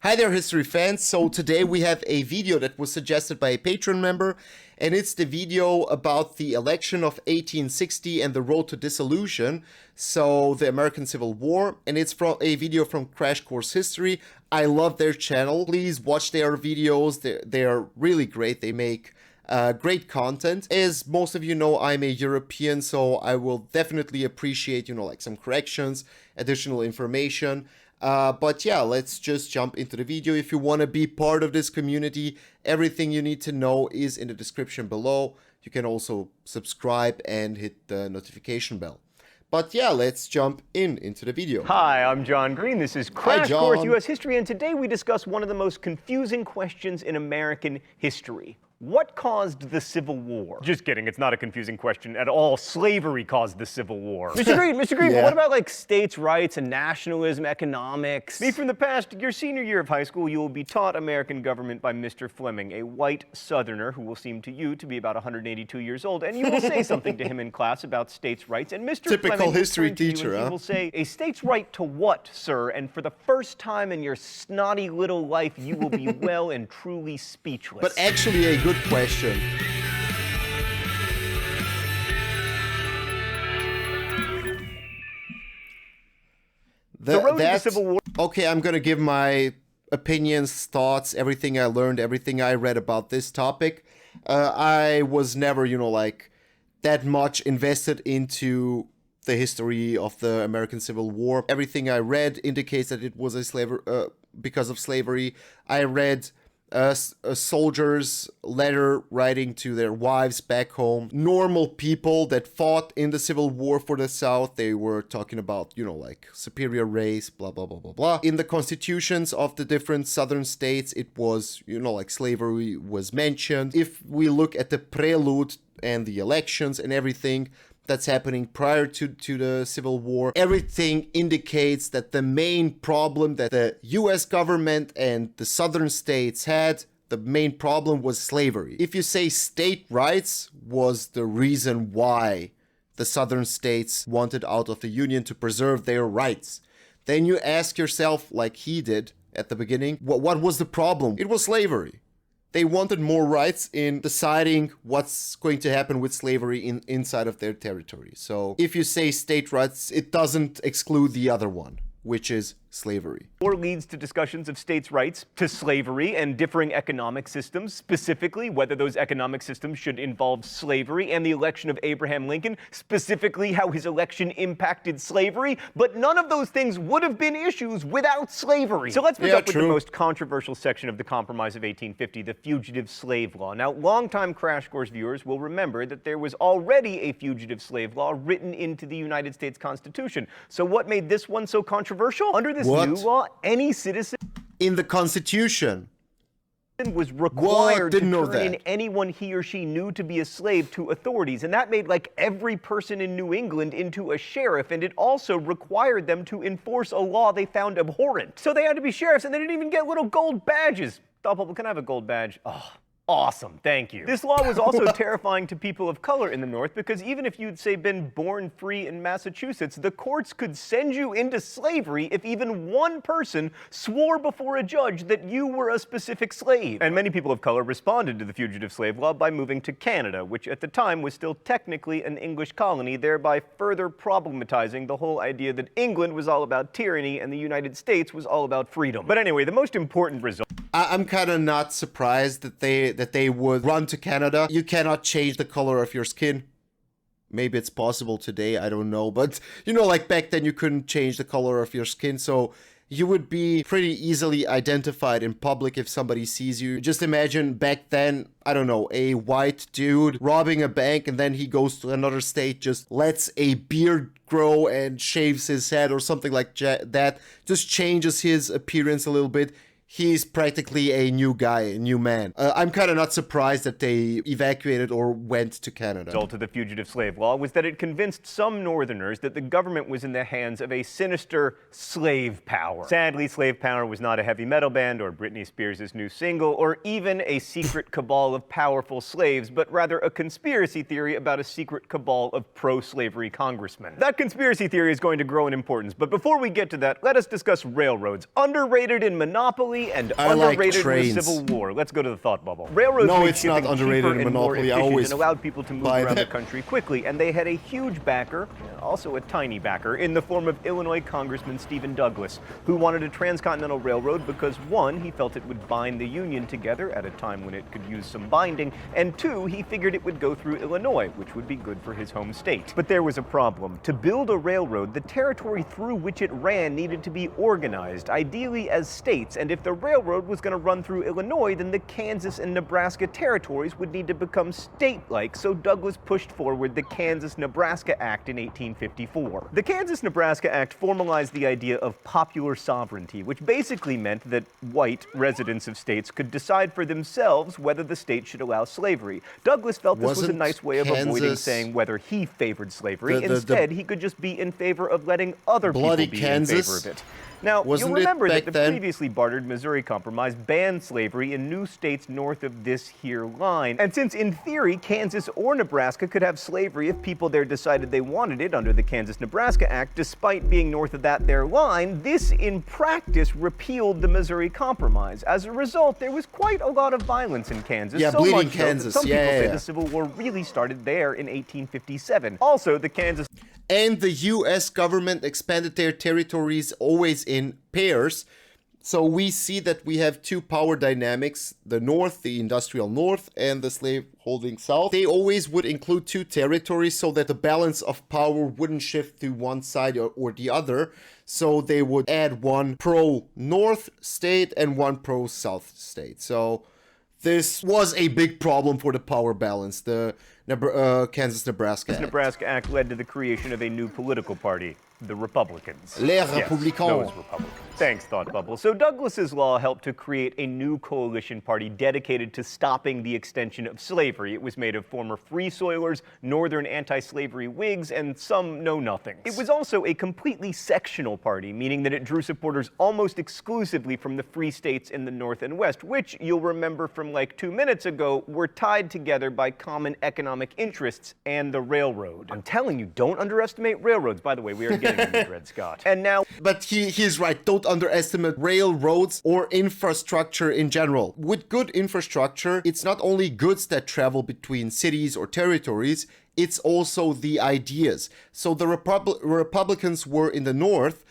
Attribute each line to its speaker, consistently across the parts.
Speaker 1: Hi there, history fans. So today we have a video that was suggested by a Patreon member, and it's the video about the election of 1860 and the road to dissolution, so the American Civil War, and it's from a video from CrashCourse History. I love their channel. Please watch their videos. They're really great. They make great content. As most of you know, I'm a European, so I will definitely appreciate, like some corrections, additional information. But yeah, let's just jump into the video. If you want to be part of this community, everything you need to know is in the description below. You can also subscribe and hit the notification bell. But yeah, let's jump into the video.
Speaker 2: Hi, I'm John Green. This is CrashCourse U.S. History, and today we discuss one of the most confusing questions in American history. What caused the Civil War? Just kidding, it's not a confusing question at all. Slavery caused the Civil War. Mr. Green,
Speaker 1: Yeah.
Speaker 2: What about like states' rights and nationalism, economics? Me from the past, your senior year of high school, you will be taught American government by Mr. Fleming, a white Southerner who will seem to you to be about 182 years old, and you will say something to him in class about states' rights, and Mr.
Speaker 1: Typical
Speaker 2: Fleming
Speaker 1: history
Speaker 2: will turn to you
Speaker 1: teacher,
Speaker 2: and he will say, a state's right to what, sir? And for the first time in your snotty little life, you will be well and truly speechless.
Speaker 1: But actually a good question.
Speaker 2: The road to the Civil War.
Speaker 1: Okay, I'm gonna give my opinions, thoughts, everything I learned, everything I read about this topic. I was never, that much invested into the history of the American Civil War. Everything I read indicates that it was because of slavery. I read a soldier's letter writing to their wives back home. Normal people that fought in the Civil War for the South. They were talking about, superior race, blah, blah, blah, blah, blah. In the constitutions of the different southern states, it was, slavery was mentioned. If we look at the prelude and the elections and everything that's happening prior to the Civil War, everything indicates that the main problem that the US government and the southern states had, the main problem was slavery. If you say state rights was the reason why the southern states wanted out of the Union to preserve their rights, then you ask yourself, like he did at the beginning, what was the problem? It was slavery. They wanted more rights in deciding what's going to happen with slavery inside of their territory. So if you say state rights, it doesn't exclude the other one, which is slavery.
Speaker 2: War leads to discussions of states' rights to slavery and differing economic systems, specifically whether those economic systems should involve slavery, and the election of Abraham Lincoln, specifically how his election impacted slavery, but none of those things would have been issues without slavery. So let's pick up with the most controversial section of the Compromise of 1850, the Fugitive Slave Law. Now, longtime Crash Course viewers will remember that there was already a Fugitive Slave Law written into the United States Constitution. So what made this one so controversial? Under this new law, any citizen
Speaker 1: in the Constitution
Speaker 2: was required to turn
Speaker 1: in
Speaker 2: anyone he or she knew to be a slave to authorities, and that made every person in New England into a sheriff, and it also required them to enforce a law they found abhorrent. So they had to be sheriffs, and they didn't even get little gold badges. Thought people can I have a gold badge. Oh. Awesome, thank you. This law was also terrifying to people of color in the North because even if you'd, say, been born free in Massachusetts, the courts could send you into slavery if even one person swore before a judge that you were a specific slave. And many people of color responded to the Fugitive Slave Law by moving to Canada, which at the time was still technically an English colony, thereby further problematizing the whole idea that England was all about tyranny and the United States was all about freedom. But anyway, the most important result...
Speaker 1: I'm kind of not surprised that they would run to Canada. You cannot change the color of your skin. Maybe it's possible today, I don't know. But, back then you couldn't change the color of your skin. So you would be pretty easily identified in public if somebody sees you. Just imagine back then, I don't know, a white dude robbing a bank and then he goes to another state, just lets a beard grow and shaves his head or something like that. Just changes his appearance a little bit. He's practically a new guy, a new man. I'm kind of not surprised that they evacuated or went to Canada.
Speaker 2: The result of the Fugitive Slave Law was that it convinced some Northerners that the government was in the hands of a sinister slave power. Sadly, slave power was not a heavy metal band or Britney Spears' new single or even a secret cabal of powerful slaves, but rather a conspiracy theory about a secret cabal of pro-slavery congressmen. That conspiracy theory is going to grow in importance, but before we get to that, let us discuss railroads. Underrated in monopoly, Monopoly and
Speaker 1: I like
Speaker 2: underrated in the
Speaker 1: trains.
Speaker 2: Civil War. Let's go to the thought bubble. Railroads
Speaker 1: No,
Speaker 2: made
Speaker 1: it's not
Speaker 2: shipping
Speaker 1: underrated
Speaker 2: cheaper
Speaker 1: in
Speaker 2: and more
Speaker 1: Monopoly. I
Speaker 2: efficient
Speaker 1: always
Speaker 2: and allowed people to move
Speaker 1: buy
Speaker 2: around the
Speaker 1: that.
Speaker 2: country quickly. And they had a huge backer, also a tiny backer, in the form of Illinois Congressman Stephen Douglas, who wanted a transcontinental railroad because, one, he felt it would bind the Union together at a time when it could use some binding, and two, he figured it would go through Illinois, which would be good for his home state. But there was a problem. To build a railroad, the territory through which it ran needed to be organized, ideally as states, and if the railroad was going to run through Illinois, then the Kansas and Nebraska territories would need to become state-like, so Douglas pushed forward the Kansas-Nebraska Act in 1854. The Kansas-Nebraska Act formalized the idea of popular sovereignty, which basically meant that white residents of states could decide for themselves whether the state should allow slavery. Douglas felt this was a nice way of avoiding saying whether he favored slavery. Instead, he could just be in favor of letting other people be in favor of it. Now, you'll remember that the previously bartered Missouri Compromise banned slavery in new states north of this here line. And since, in theory, Kansas or Nebraska could have slavery if people there decided they wanted it under the Kansas-Nebraska Act, despite being north of that there line, this, in practice, repealed the Missouri Compromise. As a result, there was quite a lot of violence in Kansas.
Speaker 1: Yeah,
Speaker 2: so
Speaker 1: bleeding
Speaker 2: much
Speaker 1: Kansas.
Speaker 2: So that some people say the Civil War really started there in 1857. Also, the Kansas...
Speaker 1: And the US government expanded their territories always in pairs. So we see that we have two power dynamics, the North, the industrial North, and the slave-holding South. They always would include two territories so that the balance of power wouldn't shift to one side or the other. So they would add one pro-North state and one pro-South state. So this was a big problem for the power balance, the Kansas-Nebraska Act.
Speaker 2: The Nebraska Act led to the creation of a new political party, the Republicans.
Speaker 1: Les Républicains.
Speaker 2: Those Republicans. Thanks, Thought Bubble. So Douglas's law helped to create a new coalition party dedicated to stopping the extension of slavery. It was made of former Free Soilers, Northern anti-slavery Whigs, and some know-nothings. It was also a completely sectional party, meaning that it drew supporters almost exclusively from the free states in the North and West, which, you'll remember from like 2 minutes ago, were tied together by common economic interests and the railroad. I'm telling you, don't underestimate railroads. By the way, we are getting them, Dred Scott. And now...
Speaker 1: But he's right. Don't underestimate railroads or infrastructure in general. With good infrastructure, it's not only goods that travel between cities or territories, it's also the ideas. So the Republicans were in the North,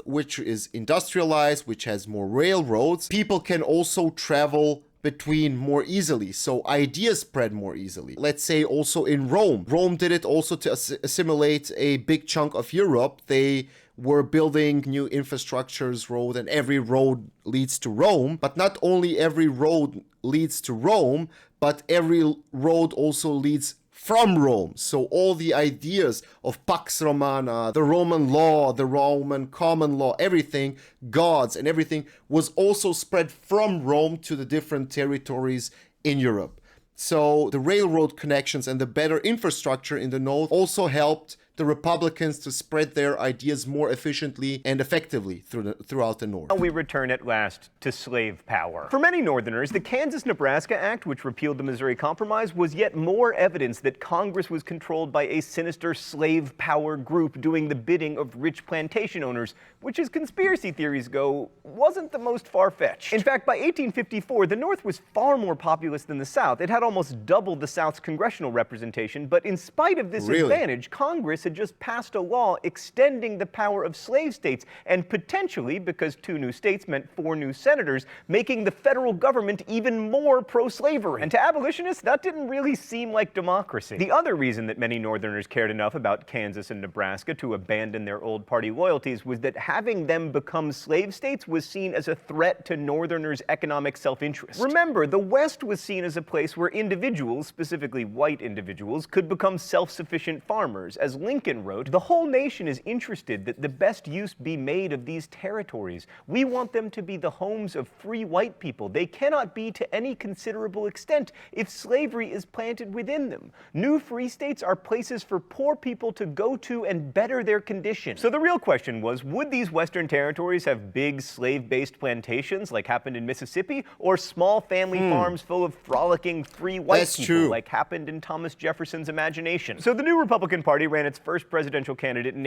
Speaker 1: which is industrialized, which has more railroads. People can also travel between more easily, so ideas spread more easily. Let's say also in Rome. Rome did it also to assimilate a big chunk of Europe. They were building new infrastructures, road, and every road leads to Rome. But not only every road leads to Rome, but every road also leads from Rome. So all the ideas of Pax Romana, the Roman law, the Roman common law, everything, gods and everything was also spread from Rome to the different territories in Europe. So the railroad connections and the better infrastructure in the North also helped the Republicans to spread their ideas more efficiently and effectively throughout the North.
Speaker 2: We return at last to slave power. For many Northerners, the Kansas-Nebraska Act, which repealed the Missouri Compromise, was yet more evidence that Congress was controlled by a sinister slave power group doing the bidding of rich plantation owners, which, as conspiracy theories go, wasn't the most far-fetched. In fact, by 1854, the North was far more populous than the South. It had almost doubled the South's congressional representation, but in spite of this advantage, Congress had just passed a law extending the power of slave states and potentially, because 2 new states meant 4 new senators, making the federal government even more pro-slavery. And to abolitionists, that didn't really seem like democracy. The other reason that many Northerners cared enough about Kansas and Nebraska to abandon their old party loyalties was that having them become slave states was seen as a threat to Northerners' economic self-interest. Remember, the West was seen as a place where individuals, specifically white individuals, could become self-sufficient farmers. As Lincoln wrote, "The whole nation is interested that the best use be made of these territories. We want them to be the homes of free white people. They cannot be to any considerable extent if slavery is planted within them. New free states are places for poor people to go to and better their condition." So the real question was, would these Western territories have big slave-based plantations like happened in Mississippi, or small family farms full of frolicking free white people like happened in Thomas Jefferson's imagination? So the new Republican Party ran its first presidential candidate in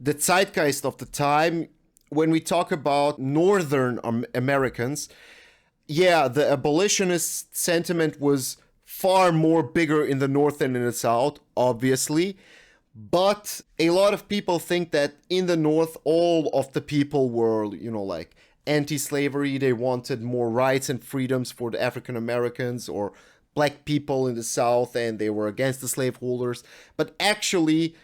Speaker 1: The zeitgeist of the time when we talk about Northern Americans, yeah, the abolitionist sentiment was far more bigger in the North than in the South, obviously. But a lot of people think that in the North, all of the people were, like anti-slavery. They wanted more rights and freedoms for the African Americans or black people in the South, and they were against the slaveholders. But actually,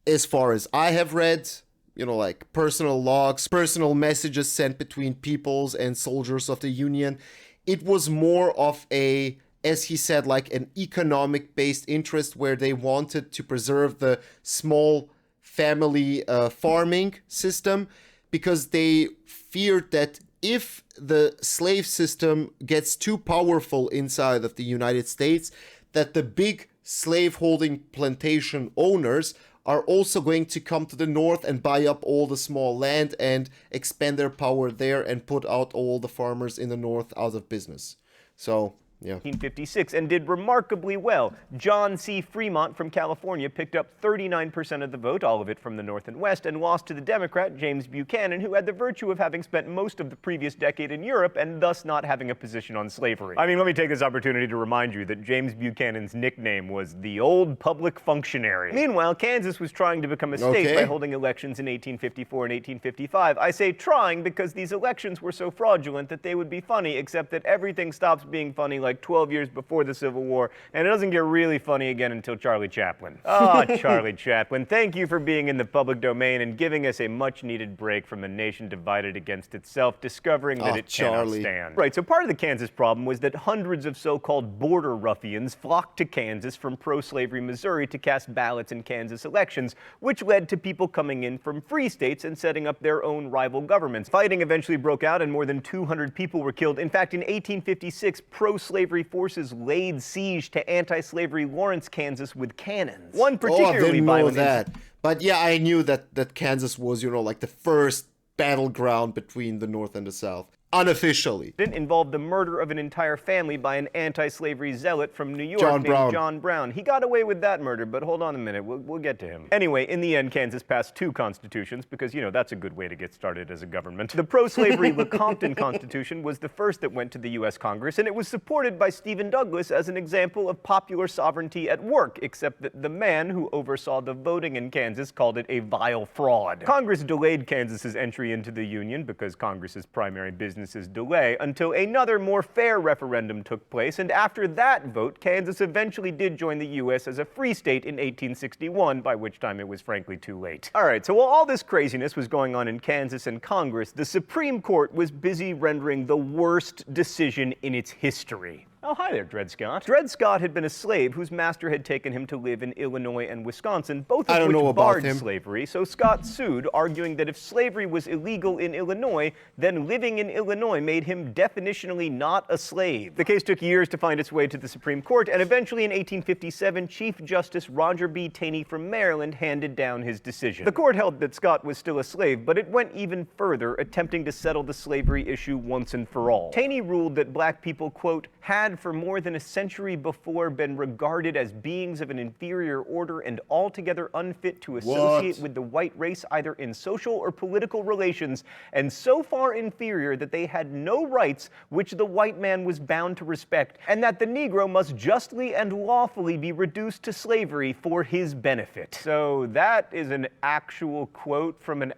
Speaker 1: as far as I have read, like personal logs, personal messages sent between peoples and soldiers of the Union, it was more of a, as he said, like an economic-based interest where they wanted to preserve the small family farming system, because they feared that if the slave system gets too powerful inside of the United States, that the big slaveholding plantation owners are also going to come to the North and buy up all the small land and expand their power there and put out all the farmers in the North out of business. So, yeah.
Speaker 2: 1956, and did remarkably well. John C. Fremont from California picked up 39% of the vote, all of it from the North and West, and lost to the Democrat James Buchanan, who had the virtue of having spent most of the previous decade in Europe and thus not having a position on slavery. I mean, let me take this opportunity to remind you that James Buchanan's nickname was the Old Public Functionary. Meanwhile, Kansas was trying to become a state by holding elections in 1854 and 1855. I say trying because these elections were so fraudulent that they would be funny, except that everything stops being funny like 12 years before the Civil War, and it doesn't get really funny again until Charlie Chaplin. Oh, Charlie Chaplin, thank you for being in the public domain and giving us a much-needed break from a nation divided against itself, discovering that it cannot stand. Right, so part of the Kansas problem was that hundreds of so-called border ruffians flocked to Kansas from pro-slavery Missouri to cast ballots in Kansas elections, which led to people coming in from free states and setting up their own rival governments. Fighting eventually broke out and more than 200 people were killed. In fact, in 1856, pro-slavery forces laid siege to anti-slavery Lawrence, Kansas with cannons. One particularly violent
Speaker 1: that. But yeah, I knew that Kansas was, like the first battleground between the North and the South. Unofficially.
Speaker 2: It involved the murder of an entire family by an anti-slavery zealot from New York named John Brown. He got away with that murder, but hold on a minute, we'll get to him. Anyway, in the end, Kansas passed 2 constitutions because, that's a good way to get started as a government. The pro-slavery Compton Constitution was the first that went to the U.S. Congress, and it was supported by Stephen Douglas as an example of popular sovereignty at work, except that the man who oversaw the voting in Kansas called it a vile fraud. Congress delayed Kansas's entry into the Union because Congress's primary business is delay until another more fair referendum took place, and after that vote, Kansas eventually did join the U.S. as a free state in 1861, by which time it was frankly too late. All right, so while all this craziness was going on in Kansas and Congress, the Supreme Court was busy rendering the worst decision in its history. Oh, hi there, Dred Scott. Dred Scott had been a slave whose master had taken him to live in Illinois and Wisconsin, both of which barred slavery, so Scott sued, arguing that if slavery was illegal in Illinois, then living in Illinois made him definitionally not a slave. The case took years to find its way to the Supreme Court, and eventually in 1857, Chief Justice Roger B. Taney from Maryland handed down his decision. The court held that Scott was still a slave, but it went even further, attempting to settle the slavery issue once and for all. Taney ruled that black people, quote, had for more than a century before been regarded as beings of an inferior order and altogether unfit to associate with the white race either in social or political relations, and so far inferior that they had no rights which the white man was bound to respect, and that the Negro must justly and lawfully be reduced to slavery for his benefit. So that is an actual quote from an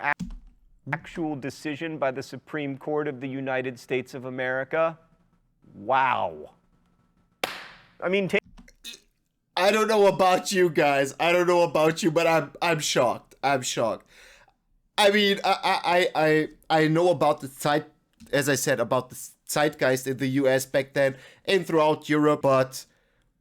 Speaker 2: actual decision by the Supreme Court of the United States of America. Wow. I mean,
Speaker 1: I don't know about you guys. I don't know about you, but I'm shocked. I'm shocked. I mean, I know about as I said, about the zeitgeist in the US back then and throughout Europe, but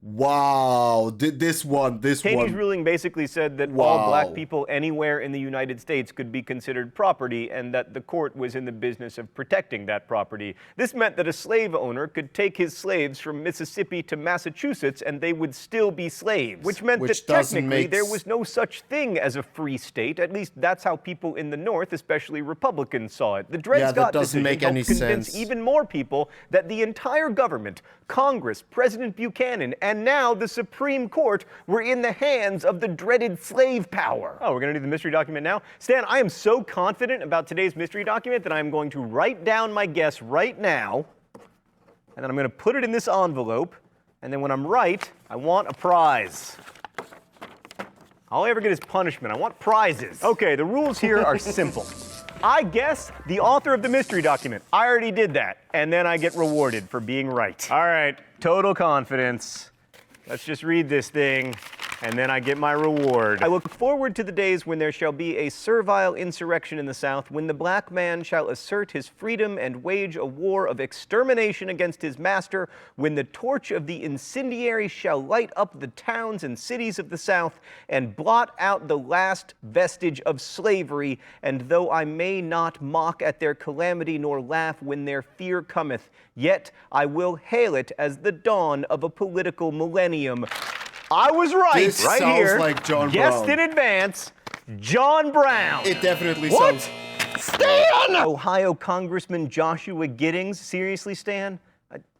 Speaker 1: wow, this one.
Speaker 2: Taney's ruling basically said that all black people anywhere in the United States could be considered property, and that the court was in the business of protecting that property. This meant that a slave owner could take his slaves from Mississippi to Massachusetts and they would still be slaves, which meant that technically there was no such thing as a free state. At least that's how people in the North, especially Republicans, saw it. The Dred Scott decision helped convince even more people that the entire government, Congress, President Buchanan, and and now the Supreme Court were in the hands of the dreaded slave power. Oh, we're going to do the mystery document now? Stan, I am so confident about today's mystery document that I am going to write down my guess right now, and then I'm going to put it in this envelope, and then when I'm right, I want a prize. All I ever get is punishment. I want prizes. Okay, the rules here are simple. I guess the author of the mystery document. I already did that, and then I get rewarded for being right. All right, total confidence. Let's just read this thing, and then I get my reward. I look forward to the days when there shall be a servile insurrection in the South, when the black man shall assert his freedom and wage a war of extermination against his master, when the torch of the incendiary shall light up the towns and cities of the South and blot out the last vestige of slavery. And though I may not mock at their calamity nor laugh when their fear cometh, yet I will hail it as the dawn of a political millennium. I was right,
Speaker 1: this
Speaker 2: right
Speaker 1: sounds
Speaker 2: here.
Speaker 1: Like John
Speaker 2: Guessed
Speaker 1: Brown.
Speaker 2: in advance, John Brown.
Speaker 1: It definitely
Speaker 2: What?
Speaker 1: sounds.
Speaker 2: Stan! Ohio Congressman Joshua Giddings. Seriously, Stan?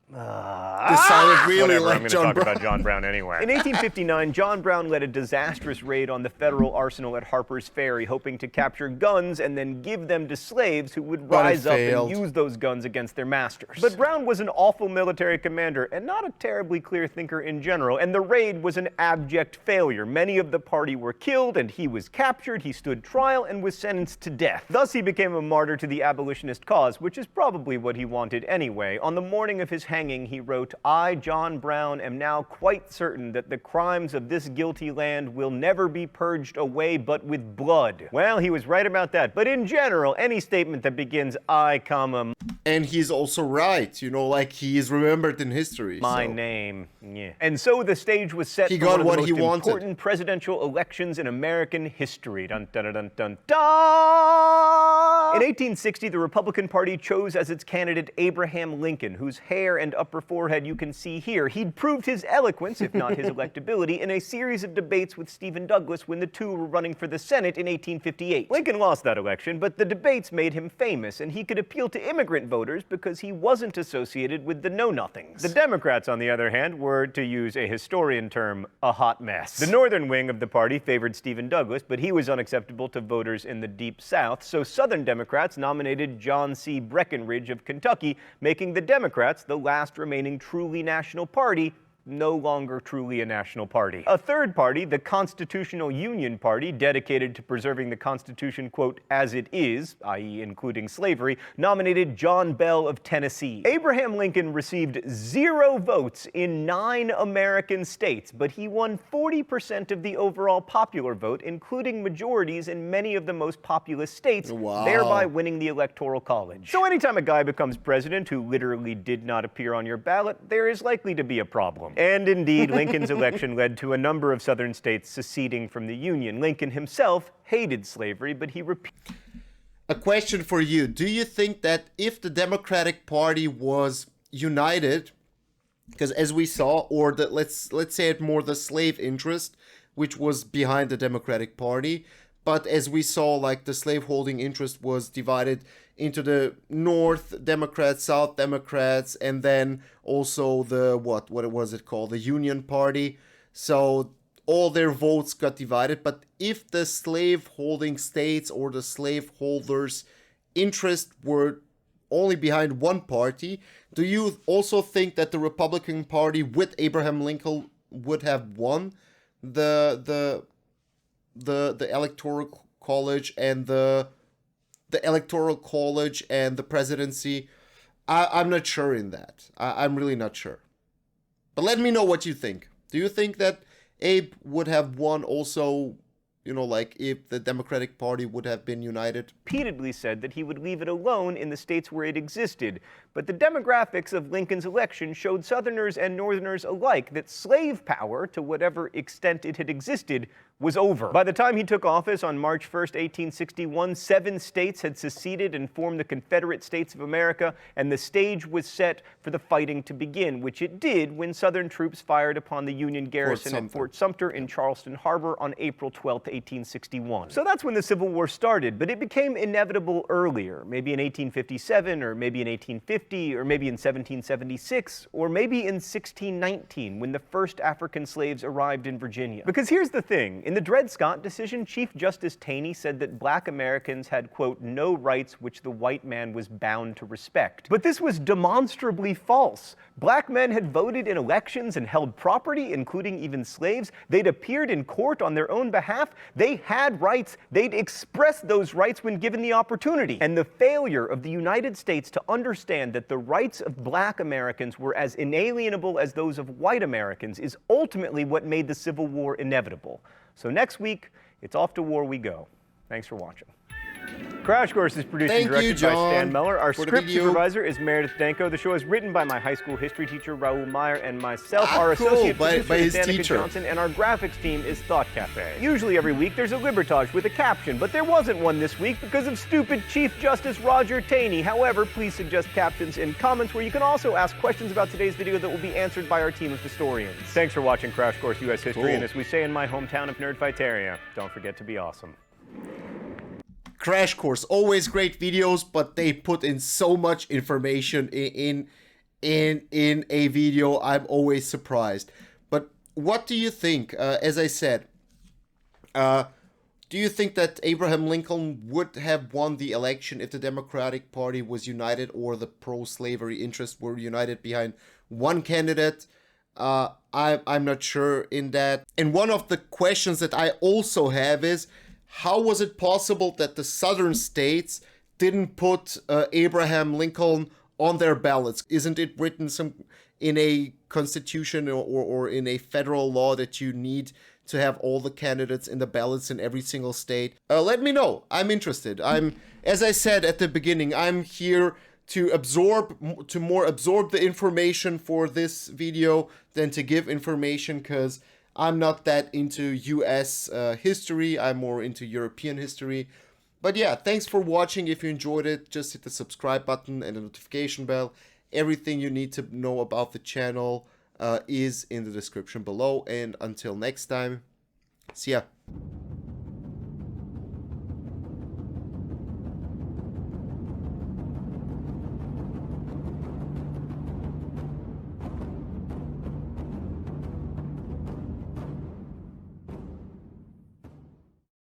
Speaker 1: This sounded really
Speaker 2: Whatever,
Speaker 1: like
Speaker 2: I'm going to
Speaker 1: John
Speaker 2: talk
Speaker 1: Brown.
Speaker 2: about John Brown anyway. In 1859, John Brown led a disastrous raid on the federal arsenal at Harper's Ferry, hoping to capture guns and then give them to slaves who would
Speaker 1: But it
Speaker 2: rise up and
Speaker 1: failed.
Speaker 2: use those guns against their masters. But Brown was an awful military commander and not a terribly clear thinker in general, and the raid was an abject failure. Many of the party were killed, and he was captured. He stood trial and was sentenced to death. Thus, he became a martyr to the abolitionist cause, which is probably what he wanted anyway. On the morning of his hanging, he wrote, "I, John Brown, am now quite certain that the crimes of this guilty land will never be purged away but with blood." Well, he was right about that. But in general, any statement that begins, "I, comma,
Speaker 1: And he's also right, like he is remembered in history.
Speaker 2: my
Speaker 1: so.
Speaker 2: name." Yeah. And so the stage was set
Speaker 1: He
Speaker 2: for
Speaker 1: got
Speaker 2: one of
Speaker 1: what
Speaker 2: the
Speaker 1: he
Speaker 2: most
Speaker 1: wanted.
Speaker 2: important presidential elections in American history. Dun, dun, dun, dun, dun. In 1860, the Republican Party chose as its candidate Abraham Lincoln, whose hair and upper forehead you can see here. He'd proved his eloquence, if not his electability, in a series of debates with Stephen Douglas when the two were running for the Senate in 1858. Lincoln lost that election, but the debates made him famous, and he could appeal to immigrant voters because he wasn't associated with the know-nothings. The Democrats, on the other hand, were, to use a historian term, a hot mess. The northern wing of the party favored Stephen Douglas, but he was unacceptable to voters in the Deep South, so Southern Democrats nominated John C. Breckinridge of Kentucky, making the Democrats the last remaining truly national party, no longer truly a national party. A third party, the Constitutional Union Party, dedicated to preserving the Constitution, quote, as it is, i.e. including slavery, nominated John Bell of Tennessee. Abraham Lincoln received 0 votes in 9 American states, but he won 40% of the overall popular vote, including majorities in many of the most populous states,
Speaker 1: Wow.
Speaker 2: thereby winning the Electoral College. So anytime a guy becomes president who literally did not appear on your ballot, there is likely to be a problem. And indeed, Lincoln's election led to a number of southern states seceding from the Union. Lincoln himself hated slavery, but he
Speaker 1: A question for you. Do you think that if the Democratic Party was united, because as we saw, or the, let's say it more the slave interest, which was behind the Democratic Party, but as we saw, like the slaveholding interest was divided into the North Democrats, South Democrats, and then also the, what was it called? The Union Party. So all their votes got divided. But if the slaveholding states or the slaveholders' interest were only behind one party, do you also think that the Republican Party with Abraham Lincoln would have won the electoral college and the electoral college and the presidency? I'm not sure in that. I'm really not sure. But let me know what you think. Do you think that Abe would have won also, like if the Democratic Party would have been united?
Speaker 2: repeatedly said that he would leave it alone in the states where it existed. But the demographics of Lincoln's election showed Southerners and Northerners alike that slave power, to whatever extent it had existed, was over. By the time he took office on March 1st, 1861, 7 states had seceded and formed the Confederate States of America, and the stage was set for the fighting to begin, which it did when Southern troops fired upon the Union garrison at Fort Sumter in Charleston Harbor on April 12, 1861. So that's when the Civil War started, but it became inevitable earlier, maybe in 1857, or maybe in 1850, or maybe in 1776, or maybe in 1619, when the first African slaves arrived in Virginia. Because here's the thing. In the Dred Scott decision, Chief Justice Taney said that black Americans had, quote, no rights which the white man was bound to respect. But this was demonstrably false. Black men had voted in elections and held property, including even slaves. They'd appeared in court on their own behalf. They had rights. They'd expressed those rights when given the opportunity. And the failure of the United States to understand that the rights of black Americans were as inalienable as those of white Americans is ultimately what made the Civil War inevitable. So next week, it's off to war we go. Thanks for watching. Crash Course is produced and directed by Stan Meller. Our script supervisor is Meredith Danko. The show is written by my high school history teacher, Raoul Meyer, and myself. Our associate producer is Danica Johnson, and our graphics team is Thought Cafe. Usually every week there's a Libertage with a caption, but there wasn't one this week because of stupid Chief Justice Roger Taney. However, please suggest captions in comments, where you can also ask questions about today's video that will be answered by our team of historians. Thanks for watching Crash Course U.S. History, and as we say in my hometown of Nerdfighteria, don't forget to be awesome.
Speaker 1: Crash Course, always great videos, but they put in so much information in a video. I'm always surprised. But what do you think? As I said, do you think that Abraham Lincoln would have won the election if the Democratic Party was united, or the pro-slavery interests were united behind one candidate? I'm not sure in that. And one of the questions that I also have is, how was it possible that the southern states didn't put Abraham Lincoln on their ballots? Isn't it written in a constitution or in a federal law that you need to have all the candidates in the ballots in every single state? Let me know. I'm interested. As I said at the beginning, I'm here to more absorb the information for this video than to give information, because I'm not that into US history. I'm more into European history. But yeah, thanks for watching. If you enjoyed it, just hit the subscribe button and the notification bell. Everything you need to know about the channel is in the description below. And until next time, see ya.